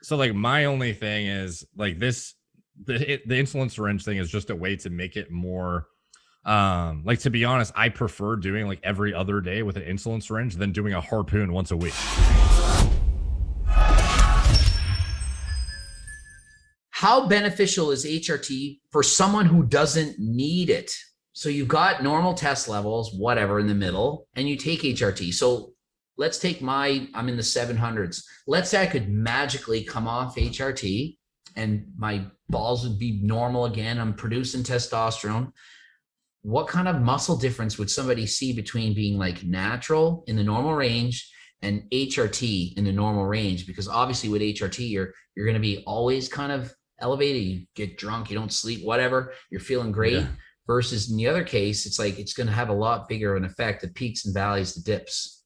So like my only thing is like this, the insulin syringe thing is just a way to make it more like, to be honest, I prefer doing like every other day with an insulin syringe than doing a harpoon once a week. How beneficial is HRT for someone who doesn't need it? So you've got normal test levels, whatever in the middle, and you take HRT. So let's take I'm in the 700s. Let's say I could magically come off HRT and my balls would be normal again. I'm producing testosterone. What kind of muscle difference would somebody see between being like natural in the normal range and HRT in the normal range? Because obviously with HRT, you're going to be always kind of elevated. You get drunk, you don't sleep, whatever. You're feeling great. Yeah. Versus in the other case, it's like it's going to have a lot bigger of an effect. The peaks and valleys, the dips.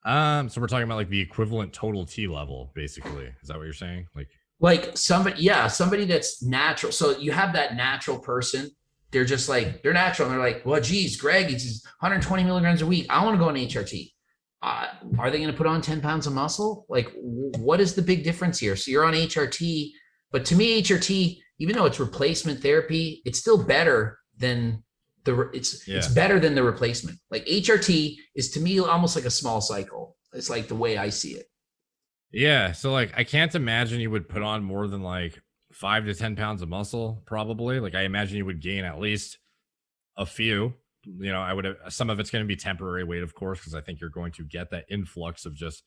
So we're talking about like the equivalent total T level, basically. Is that what you're saying? Like somebody that's natural. So you have that natural person. They're just like, they're natural. And they're like, well, geez, Greg, it's 120 milligrams a week. I want to go on HRT. Are they going to put on 10 pounds of muscle? Like, what is the big difference here? So you're on HRT, but to me, HRT, even though it's replacement therapy, it's still better than it's better than the replacement. Like HRT is to me almost like a small cycle. It's like the way I see it. Yeah. So like, I can't imagine you would put on more than like 5 to 10 pounds of muscle, probably. Like, I imagine you would gain at least a few. You know, I would have, some of it's going to be temporary weight, of course, because I think you're going to get that influx of just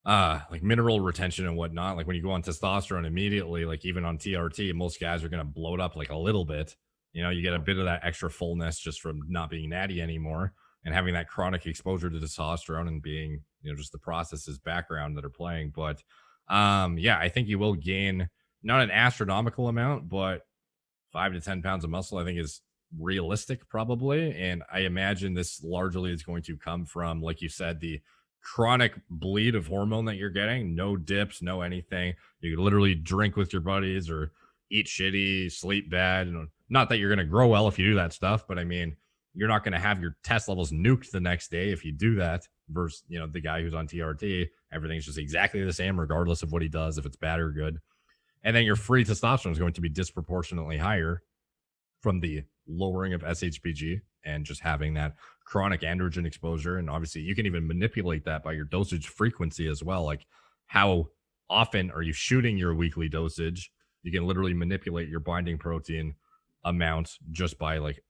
like mineral retention and whatnot. Like when you go on testosterone immediately, like even on TRT, most guys are going to bloat up like a little bit. You know, you get a bit of that extra fullness just from not being natty anymore and having that chronic exposure to testosterone and being, you know, just the processes background that are playing. But yeah, I think you will gain not an astronomical amount, but 5 to 10 pounds of muscle, I think, is realistic, probably. And I imagine this largely is going to come from, like you said, the chronic bleed of hormone that you're getting. No dips, no anything. You can literally drink with your buddies or eat shitty, sleep bad. And not that you're going to grow well if you do that stuff, but I mean, you're not going to have your test levels nuked the next day if you do that. Versus, you know, the guy who's on TRT, everything's just exactly the same, regardless of what he does, if it's bad or good. And then your free testosterone is going to be disproportionately higher from the lowering of SHBG and just having that chronic androgen exposure. And obviously, you can even manipulate that by your dosage frequency as well. Like, how often are you shooting your weekly dosage? You can literally manipulate your binding protein amount just by like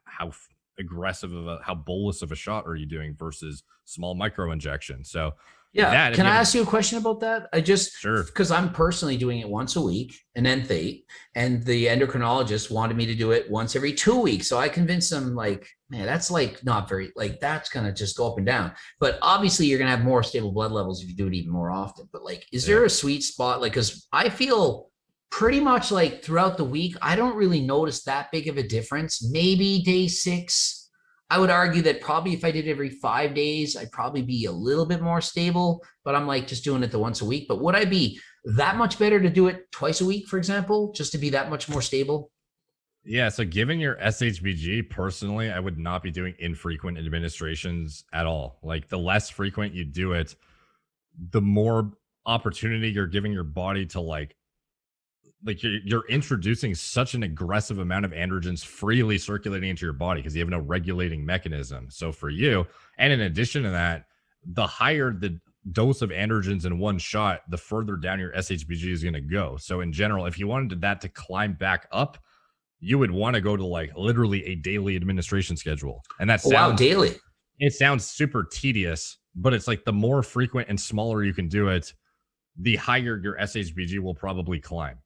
how aggressive of how bolus of a shot are you doing versus small micro injection. So yeah, can I ask you a question about that? I just, sure, because I'm personally doing it once a week, an enthate, and the endocrinologist wanted me to do it once every 2 weeks. So I convinced him, like, man, that's like not very, like, that's gonna just go up and down. But obviously, you're gonna have more stable blood levels if you do it even more often. But like, is there a sweet spot? Like, because I feel pretty much like throughout the week, I don't really notice that big of a difference. Maybe day 6. I would argue that probably if I did every 5 days, I'd probably be a little bit more stable, but I'm like just doing it the once a week. But would I be that much better to do it twice a week, for example, just to be that much more stable? Yeah. So given your SHBG, personally, I would not be doing infrequent administrations at all. Like, the less frequent you do it, the more opportunity you're giving your body to like you're introducing such an aggressive amount of androgens freely circulating into your body because you have no regulating mechanism. So for you, and in addition to that, the higher the dose of androgens in one shot, the further down your SHBG is going to go. So in general, if you wanted that to climb back up, you would want to go to like literally a daily administration schedule. And that sounds daily. It sounds super tedious, but it's like the more frequent and smaller you can do it, the higher your SHBG will probably climb.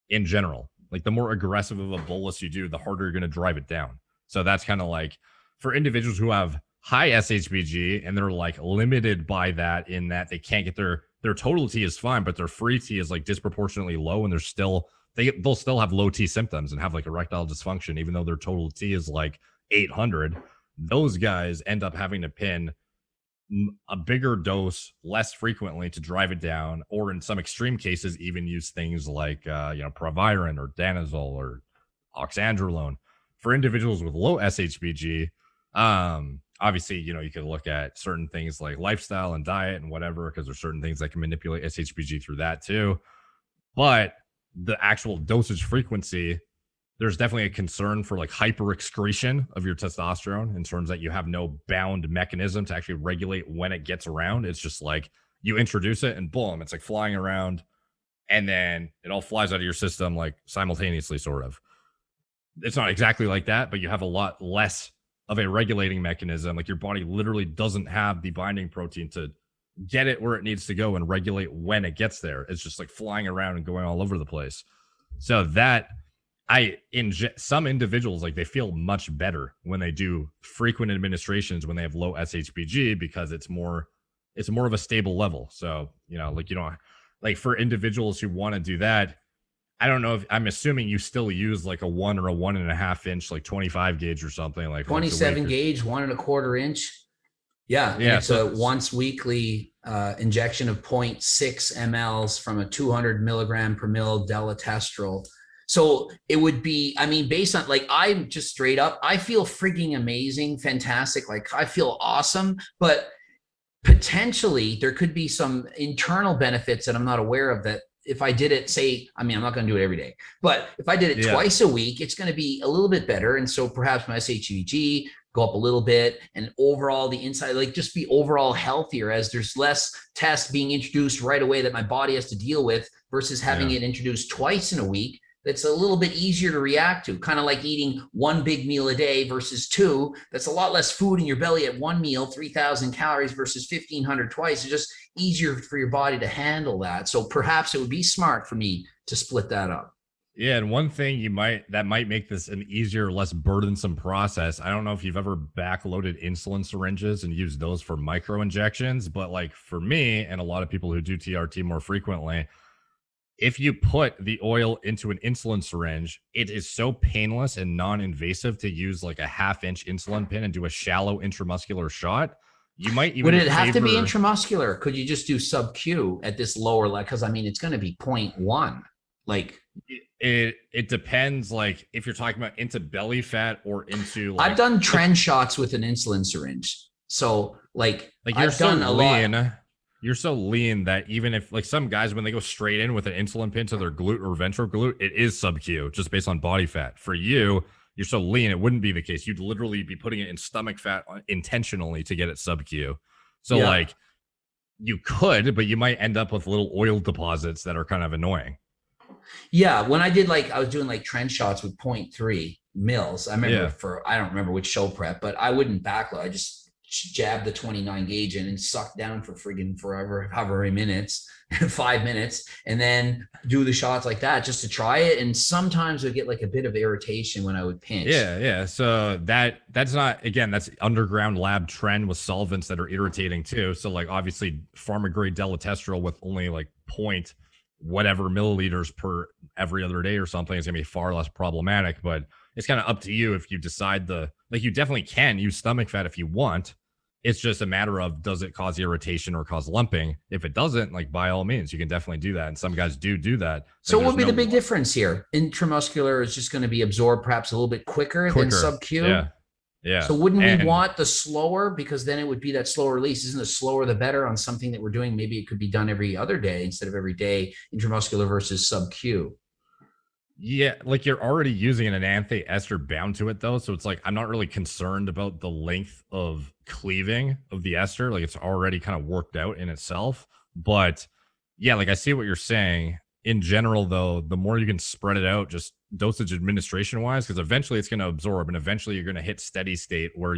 In general, like the more aggressive of a bolus you do, the harder you're going to drive it down. So that's kind of like for individuals who have high SHBG and they're like limited by that, in that they can't get their total T is fine, but their free T is like disproportionately low, and they'll still have low T symptoms and have like erectile dysfunction, even though their total T is like 800. Those guys end up having to pin a bigger dose less frequently to drive it down, or in some extreme cases even use things like proviron or danazol or oxandrolone. For individuals with low SHBG, obviously, you could look at certain things like lifestyle and diet and whatever, because there's certain things that can manipulate shbg through that too. But the actual dosage frequency, there's definitely a concern for like hyper excretion of your testosterone, in terms that you have no bound mechanism to actually regulate when it gets around. It's just like you introduce it and boom, it's like flying around, and then it all flies out of your system like simultaneously, sort of. It's not exactly like that, but you have a lot less of a regulating mechanism. Like your body literally doesn't have the binding protein to get it where it needs to go and regulate when it gets there. It's just like flying around and going all over the place. So that some individuals, like, they feel much better when they do frequent administrations when they have low shbg, because it's more of a stable level. So, like, like for individuals who want to do that, I don't know if, I'm assuming you still use like a 1 or a 1.5 inch, like 25 gauge or something, like 27 gauge, 1.25 inch. Yeah. And it's a once weekly injection of 0.6 mLs from a 200 milligram per mil deletestrol. So it would be, I mean, based on, like, I'm just straight up, I feel freaking amazing, fantastic. Like, I feel awesome, but potentially there could be some internal benefits that I'm not aware of, that if I did it, say, I mean, I'm not going to do it every day, but if I did it twice a week, it's going to be a little bit better. And so perhaps my shbg go up a little bit, and overall the inside, like, just be overall healthier, as there's less tests being introduced right away that my body has to deal with, versus having it introduced twice in a week. That's a little bit easier to react to, kind of like eating one big meal a day versus two. That's a lot less food in your belly at one meal, 3,000 calories versus 1,500 twice. It's just easier for your body to handle that. So perhaps it would be smart for me to split that up. Yeah, and one thing that might make this an easier, less burdensome process. I don't know if you've ever backloaded insulin syringes and used those for micro injections, but like for me and a lot of people who do TRT more frequently, if you put the oil into an insulin syringe, it is so painless and non-invasive to use like a 1/2 inch insulin pin and do a shallow intramuscular shot. You might even Would it have to be intramuscular? Could you just do sub Q at this lower level? Because I mean, it's going to be 0.1. Like, it depends. Like, if you're talking about into belly fat or into, like, I've done trend shots with an insulin syringe. So like you're I've done a lot. You're so lean that even if, like, some guys, when they go straight in with an insulin pin to their glute or ventral glute, it is sub-Q just based on body fat. For you, you're so lean, it wouldn't be the case. You'd literally be putting it in stomach fat intentionally to get it sub-Q. So like, you could, but you might end up with little oil deposits that are kind of annoying. Yeah. When I did, like, I was doing like trend shots with 0.3 mils. I remember I don't remember which show prep, but I wouldn't backload. I just jab the 29 gauge in and suck down for friggin' forever, however many minutes, 5 minutes, and then do the shots like that just to try it. And sometimes I get like a bit of irritation when I would pinch. Yeah. So that's not, again, that's underground lab trend with solvents that are irritating too. So like, obviously pharma grade deletestrol with only like point whatever milliliters per every other day or something is gonna be far less problematic. But it's kind of up to you if you decide like, you definitely can use stomach fat if you want. It's just a matter of, does it cause irritation or cause lumping? If it doesn't, like, by all means, you can definitely do that. And some guys do that. So what would be the big difference here? Intramuscular is just going to be absorbed perhaps a little bit quicker than sub-Q. Yeah. So wouldn't we want the slower, because then it would be that slower release? Isn't the slower the better on something that we're doing? Maybe it could be done every other day instead of every day, intramuscular versus sub-Q. Yeah, like, you're already using an enanthate ester bound to it though, so it's like, I'm not really concerned about the length of cleaving of the ester. Like, it's already kind of worked out in itself. But yeah, like, I see what you're saying. In general though, the more you can spread it out, just dosage administration wise, because eventually it's going to absorb, and eventually you're going to hit steady state where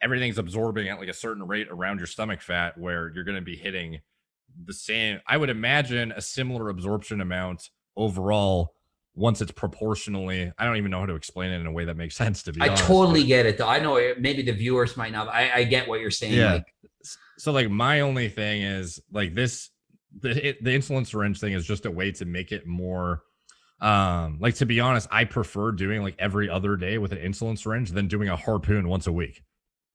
everything's absorbing at like a certain rate around your stomach fat, where you're going to be hitting the same, I would imagine, a similar absorption amount overall once it's proportionally, I don't even know how to explain it in a way that makes sense, to be honest. I totally get it though. I know maybe the viewers might not, I get what you're saying. Yeah. So like, my only thing is like this, the insulin syringe thing is just a way to make it more, like, to be honest, I prefer doing like every other day with an insulin syringe than doing a harpoon once a week.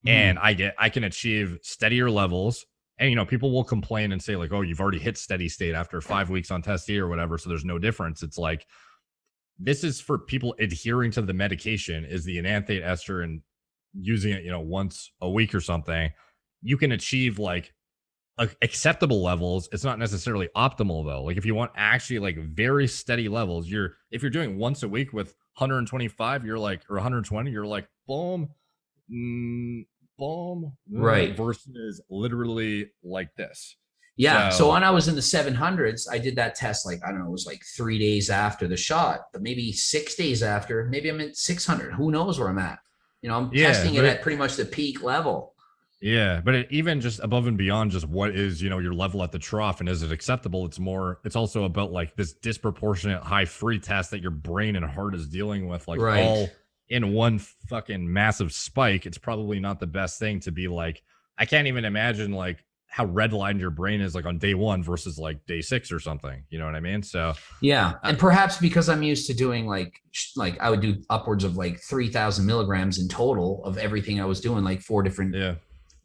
And I can achieve steadier levels. And, people will complain and say like, oh, you've already hit steady state after 5 weeks on test E or whatever, so there's no difference. It's like, this is for people adhering to the medication, is the enanthate ester and using it, once a week or something, you can achieve like acceptable levels. It's not necessarily optimal though. Like if you want actually like very steady levels, if you're doing once a week with 125, you're like, or 120, you're like, boom, boom, Right. versus literally like this. Yeah. So So when I was in the 700s, I did that test like, I don't know, it was like 3 days after the shot, but maybe 6 days after, maybe I'm at 600. Who knows where I'm at? I'm yeah, testing it at pretty much the peak level. but even just above and beyond just what is, your level at the trough and is it acceptable? It's also about like this disproportionate high free test that your brain and heart is dealing with, like Right. all in one fucking massive spike. It's probably not the best thing to be like, I can't even imagine like how redlined your brain is like on day one versus like day 6 or something. You know what I mean? So, Yeah. uh, And perhaps because I'm used to doing like I would do upwards of like 3,000 milligrams in total of everything I was doing, like 4 different yeah,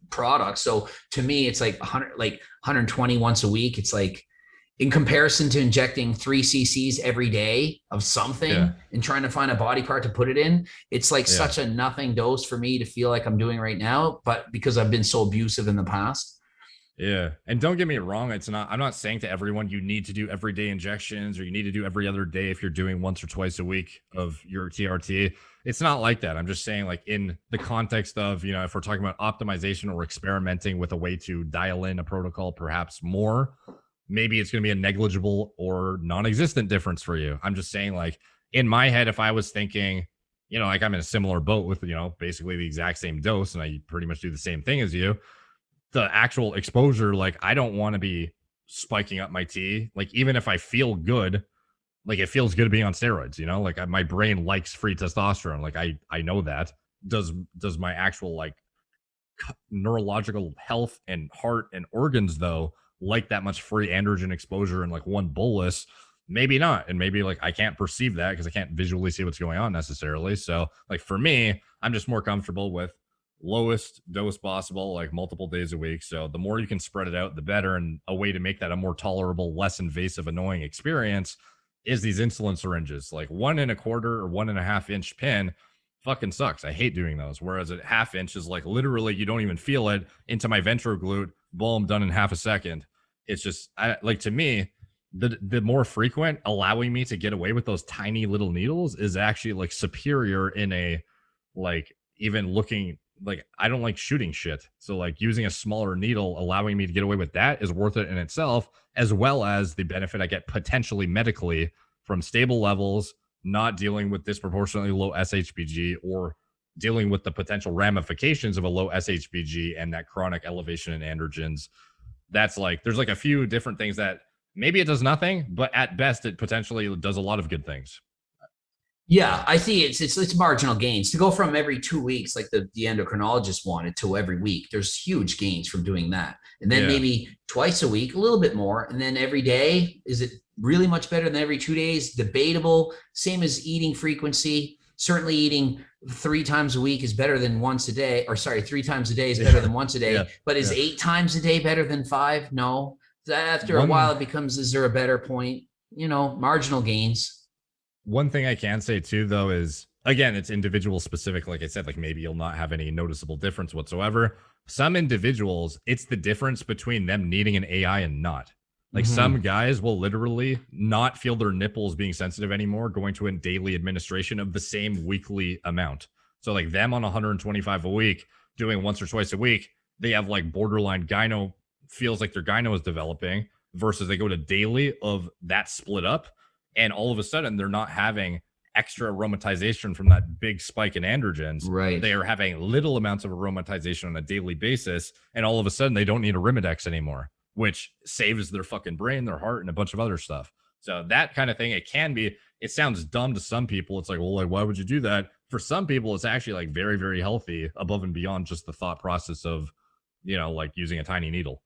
products. So to me, it's like 100, like 120 once a week. It's like in comparison to injecting 3 cc's every day of yeah, something and trying to find a body part to put it in, it's like yeah. such a nothing dose for me to feel like I'm doing right now. But because I've been so abusive in the past. Yeah. And don't get me wrong, I'm not saying to everyone you need to do everyday injections or you need to do every other day if you're doing once or twice a week of your TRT. It's not like that. I'm just saying, like, in the context of, if we're talking about optimization or experimenting with a way to dial in a protocol perhaps more, maybe it's going to be a negligible or non existent difference for you. I'm just saying, like, in my head, if I was thinking, like I'm in a similar boat with, basically the exact same dose and I pretty much do the same thing as you, the actual exposure, like I don't want to be spiking up my T. Like even if I feel good, like it feels good to be on steroids, like my brain likes free testosterone. Like I know that. Does my actual like neurological health and heart and organs though like that much free androgen exposure in like one bolus? Maybe not. And maybe like I can't perceive that because I can't visually see what's going on necessarily. So like for me, I'm just more comfortable with lowest dose possible, like multiple days a week. So the more you can spread it out, the better. And a way to make that a more tolerable, less invasive, annoying experience is these insulin syringes. Like 1.25 or 1.5 inch pin fucking sucks. I hate doing those. Whereas a half inch is like literally you don't even feel it into my ventral glute, boom, done in half a second. It's just like to me, the more frequent allowing me to get away with those tiny little needles is actually like superior in a like even looking like I don't like shooting shit. So like using a smaller needle allowing me to get away with that is worth it in itself, as well as the benefit I get potentially medically from stable levels, not dealing with disproportionately low SHBG or dealing with the potential ramifications of a low SHBG and that chronic elevation in androgens. That's like there's like a few different things that maybe it does nothing, but at best it potentially does a lot of good things. Yeah, I see. It's marginal gains to go from every 2 weeks, like the endocrinologist wanted, to every week. There's huge gains from doing that, and then Yeah. maybe twice a week, a little bit more, and then every day. Is it really much better than every 2 days? Debatable. Same as eating frequency. Certainly, eating 3 times a week is better than once a day. Or sorry, 3 times a day is better Yeah. than once a Yeah. day. But is Yeah. 8 times a day better than 5? No. After a while, One it becomes: is there a better point? Marginal gains. One thing I can say too, though, is again, it's individual specific. Like I said, like maybe you'll not have any noticeable difference whatsoever. Some individuals, it's the difference between them needing an AI and not. Like some Mm-hmm. guys will literally not feel their nipples being sensitive anymore, going to a daily administration of the same weekly amount. So, like them on 125 a week, doing once or twice a week, they have like borderline gyno, feels like their gyno is developing, versus they go to daily of that split up and all of a sudden they're not having extra aromatization from that big spike in androgens. Right. They are having little amounts of aromatization on a daily basis, and all of a sudden they don't need a Arimidex anymore, which saves their fucking brain, their heart, and a bunch of other stuff. So that kind of thing, it can be. It sounds dumb to some people. It's like, well, like why would you do that? For some people, it's actually like very, very healthy, above and beyond just the thought process of, like using a tiny needle.